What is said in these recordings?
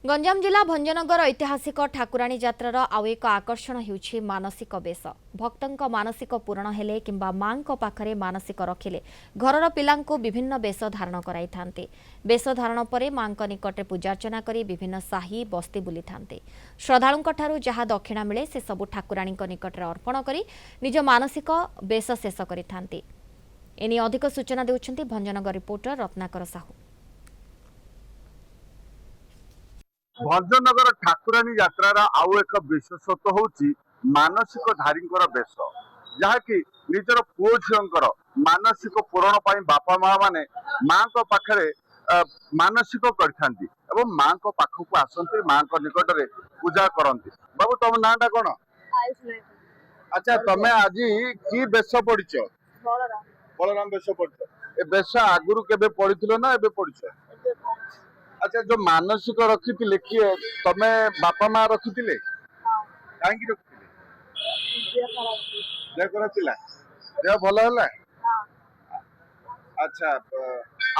गंजाम जिला भंजनगर ऐतिहासिक ठाकुराणी यात्रार आउ एक आकर्षण होउछि मानसिक बेश। भक्तंक मानसिक पूरण हेले किंबा मांक पाखरे मानसिक रखिले घरर पिलांको विभिन्न बेश धारण कराई थांते। बेश धारण परे मांक निकटे पूजार्चना करी विभिन्न साही बस्ती बुली थांते। श्रद्धालुंक ठारू जहा दक्षिणा मिले से सबु ठाकुराणीक निकटरे अर्पण करी निज मानसिक बेश शेष करि थांते। एनी अधिक सूचना देउछन्ति भंजनगर रिपोर्टर रत्नाकर साहू। भंजनगर ठाकुराणी यात्रार आउ एक विशेषत्व होउछि मानसिक धारींकर बेश, जहाँकि निजर पुओ झीओंकर मानसिक पूरण पाई बापा माँ माने माँ को पाखरे मानसिक करथांती एवं माँ को पाखकु आसंती, माँ को निकटरे पूजा करंती। बाबू तुम नाटा कोन? अच्छा, तमे आज की बेश पड़िछ? बलराम बेश पड़िछ। ए बेश आगुरु केबे पड़िथिलो ना एबे पड़िछ? अच्छा, जो मानसिक रखिथिले किए तमे बापा माँ रखिथिले? काहे की रखिथिले? देह खराब थिला? देह भलो होला? अच्छा,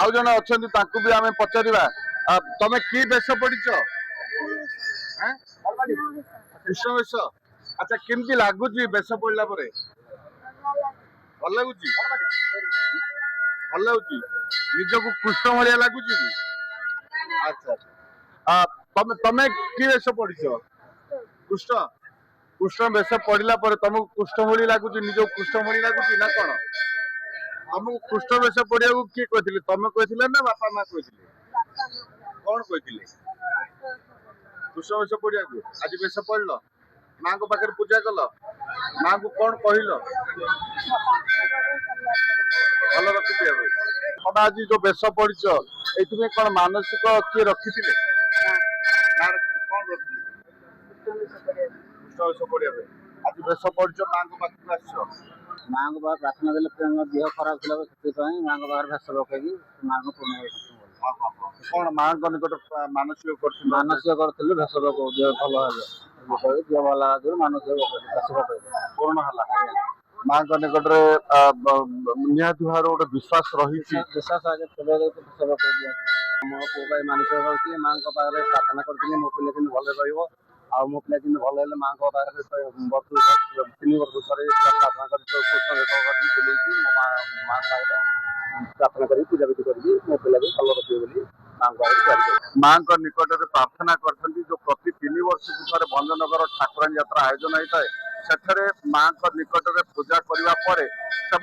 आउ जने अछंती ताकू भी आमे पचारिबा। तमे की बेश पड़िछ? हैं? कृष्ण बेश। अच्छा, केमती लागुची बेश पड़ला परे? भल लागुची? भल लागुची? निजको कृष्ण भलिया लागुची की? अच्छा, तमे तमे की बेश पड़िछ? कृष्ण। कृष्ण बेश पड़िला परे तुमको कृष्ण भली लागुची, निजको कृष्ण भली लागुची ना कोन? तुमको कृष्ण बेश पड़िया को की कहथिले? तमे कहथिले ना बापा माँ कहथिले? कोन कहथिले? कृष्ण बेश पड़िया को आज बेश पड़लो, माँ को पाखर पूजा कल, माँ को कोन कहिलो? भल रखिथिया भाई। तमे आज जो बेश पड़िछ एथिमे कोन मानसिक की रखिथिले? ना कोन रखिथिले? कृष्ण बेश पड़िया भाई। आज बेश पड़िछ, माँ को पाखर आछो। माँ को बाहर प्रार्थना देले देह खराब थिला से माँ को बाहर भेस रखेगी माँ को पूर्ण कौन माँ को निकट मानसिक करथिले? मानसिक करथिले भेस रख देह भल हेले देह भल लागो मानसिक भेस रख पूर्ण हला। माँ को निकट रे निहाती भार गोटे विश्वास रही विश्वास आगे चले भेस रख मो पुओ मानसिक करथिले माँ को पाखरे प्रार्थना करथिले मो पिले किन भले रहइबो आ मो पिले किन भल हेले माँ को पाखरे वर्ष 3 वर्ष करे प्रार्थना कर कृष्ण रेख कर बोली मो माँ पाखरे प्रार्थना करी पूजा विधि करी मो पिला भी भल रखिए बोली माँ को निकट रे प्रार्थना करथंती। जो प्रति 3 वर्ष भितर भंजनगर ठाकुराणी यात्रा आयोजन होता है, सेठरे माँ को निकट रे पूजा करबा परे से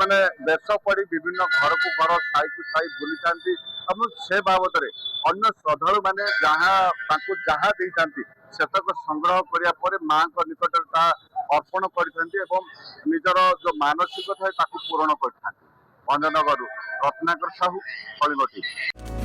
बेश पड़ी विभिन्न घर को घर साई को साई बुली थांती और से बाबद रे अन्य श्रद्धालु माने जहाँ देइथांती सेतक संग्रह करिया परे माँ को निकट रे ता अर्पण करिथांती एवं निजर जो मानसिक थाए ताकू पूर्ण करिथांती। भंजनगर रत्नाकर साहू, कलिंग टीवी।